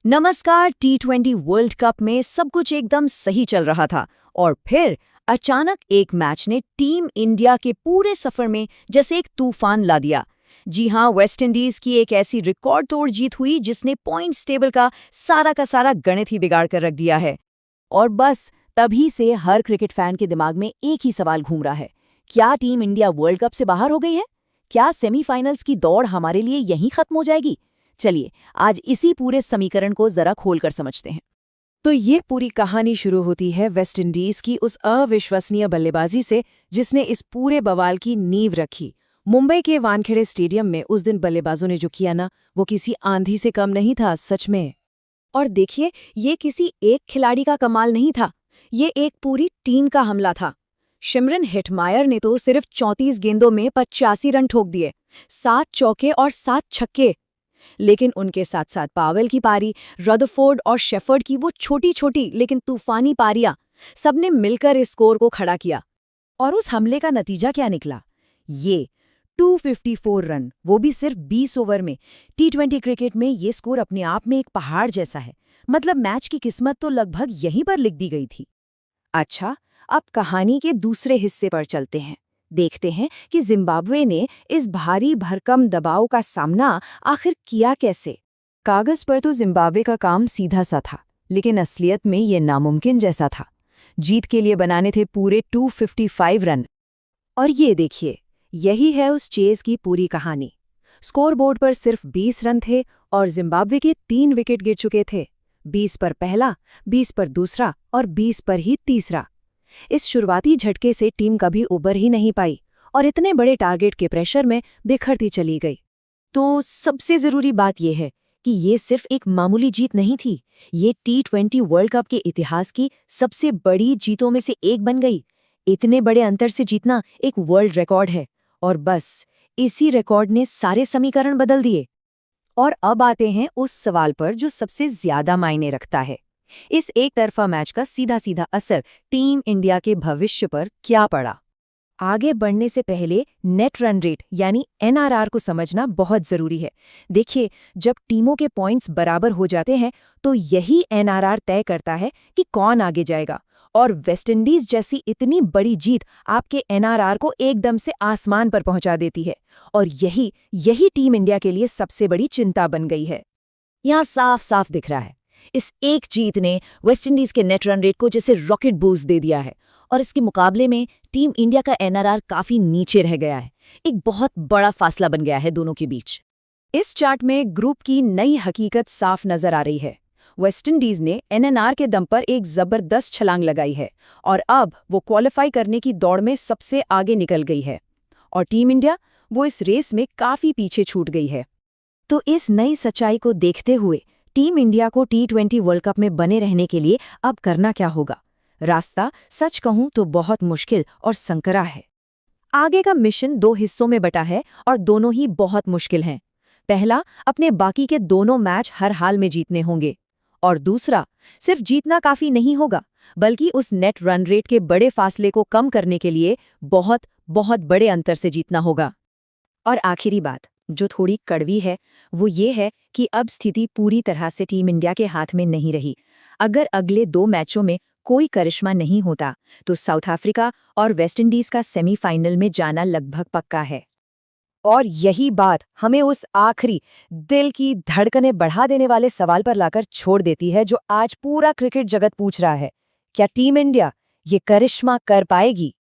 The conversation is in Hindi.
नमस्कार। T20 वर्ल्ड कप में सब कुछ एकदम सही चल रहा था और फिर अचानक एक मैच ने टीम इंडिया के पूरे सफर में जैसे एक तूफान ला दिया। जी हां, वेस्ट इंडीज की एक ऐसी रिकॉर्ड तोड़ जीत हुई जिसने पॉइंट्स टेबल का सारा गणित ही बिगाड़ कर रख दिया है। और बस तभी से हर क्रिकेट फैन के दिमाग में एक ही सवाल घूम रहा है। क्या टीम इंडिया वर्ल्ड कप से बाहर हो गई है? क्या सेमीफाइनल्स की दौड़ हमारे लिए यहीं खत्म हो जाएगी? चलिए आज इसी पूरे समीकरण को जरा खोलकर समझते हैं। तो ये पूरी कहानी शुरू होती है वेस्ट इंडीज की उस अविश्वसनीय बल्लेबाजी से जिसने इस पूरे बवाल की नींव रखी। मुंबई के वानखेड़े स्टेडियम में उस दिन बल्लेबाजों ने जो किया ना, वो किसी आंधी से कम नहीं था सच में। और देखिए, ये किसी एक खिलाड़ी का कमाल नहीं था, ये एक पूरी टीम का हमला था। शिमरन हेटमायर ने तो सिर्फ 34 गेंदों में 85 रन ठोक दिए, 7 चौके और 7 छक्के। लेकिन उनके साथ साथ पावेल की पारी, रदरफोर्ड और शेफर्ड की वो छोटी छोटी लेकिन तूफानी पारियां, सबने मिलकर इस स्कोर को खड़ा किया। और उस हमले का नतीजा क्या निकला? ये 254 रन, वो भी सिर्फ 20 ओवर में। T20 क्रिकेट में ये स्कोर अपने आप में एक पहाड़ जैसा है। मतलब मैच की किस्मत तो लगभग यहीं पर लिख दी गई थी। अच्छा, अब कहानी के दूसरे हिस्से पर चलते हैं। देखते हैं कि जिम्बाब्वे ने इस भारी भरकम दबाव का सामना आखिर किया कैसे। कागज पर तो जिम्बाब्वे का काम सीधा सा था, लेकिन असलियत में ये नामुमकिन जैसा था। जीत के लिए बनाने थे पूरे 255 रन। और ये देखिए, यही है उस चेज की पूरी कहानी। स्कोरबोर्ड पर सिर्फ 20 रन थे और जिम्बाब्वे के 3 विकेट गिर चुके थे। 20 पर पहला, 20 पर दूसरा और 20 पर ही तीसरा। इस शुरुआती झटके से टीम कभी उबर ही नहीं पाई और इतने बड़े टारगेट के प्रेशर में बिखरती चली गई। तो सबसे जरूरी बात यह है कि ये सिर्फ एक मामूली जीत नहीं थी, ये T20 वर्ल्ड कप के इतिहास की सबसे बड़ी जीतों में से एक बन गई। इतने बड़े अंतर से जीतना एक वर्ल्ड रिकॉर्ड है और बस इसी रिकॉर्ड ने सारे समीकरण बदल दिए। और अब आते हैं उस सवाल पर जो सबसे ज्यादा मायने रखता है। इस एक तरफा मैच का सीधा सीधा असर टीम इंडिया के भविष्य पर क्या पड़ा? आगे बढ़ने से पहले नेट रन रेट यानी NRR को समझना बहुत जरूरी है। देखिए, जब टीमों के पॉइंट्स बराबर हो जाते हैं तो यही NRR तय करता है कि कौन आगे जाएगा। और वेस्टइंडीज जैसी इतनी बड़ी जीत आपके NRR को एकदम से आसमान पर पहुंचा देती है। और यही टीम इंडिया के लिए सबसे बड़ी चिंता बन गई है। यहाँ साफ साफ दिख रहा है, इस एक जीत ने वेस्टइंडीज के नेट रन रेट को जैसे रॉकेट बूस्ट दे दिया है और इसके मुकाबले में टीम इंडिया का NRR काफी नीचे रह गया है। एक बहुत बड़ा फासला बन गया है दोनों के बीच। इस चार्ट में ग्रुप की नई हकीकत साफ नजर आ रही है। वेस्टइंडीज ने NNR के दम पर एक जबरदस्त छलांग लगाई है और अब वो क्वालिफाई करने की दौड़ में सबसे आगे निकल गई है। और टीम इंडिया, वो इस रेस में काफी पीछे छूट गई है। तो इस नई सच्चाई को देखते हुए टीम इंडिया को T20 वर्ल्ड कप में बने रहने के लिए अब करना क्या होगा? रास्ता सच कहूं तो बहुत मुश्किल और संकरा है। आगे का मिशन 2 हिस्सों में बटा है और दोनों ही बहुत मुश्किल हैं। पहला, अपने बाकी के दोनों मैच हर हाल में जीतने होंगे। और दूसरा, सिर्फ जीतना काफी नहीं होगा, बल्कि उस नेट रन रेट के बड़े फासले को कम करने के लिए बहुत बहुत बड़े अंतर से जीतना होगा। और आखिरी बात, जो थोड़ी कड़वी है, वो ये है कि अब स्थिति पूरी तरह से टीम इंडिया के हाथ में नहीं रही। अगर अगले 2 मैचों में कोई करिश्मा नहीं होता तो साउथ अफ्रीका और वेस्टइंडीज का सेमीफाइनल में जाना लगभग पक्का है। और यही बात हमें उस आखिरी दिल की धड़कनें बढ़ा देने वाले सवाल पर लाकर छोड़ देती है जो आज पूरा क्रिकेट जगत पूछ रहा है, क्या टीम इंडिया ये करिश्मा कर पाएगी?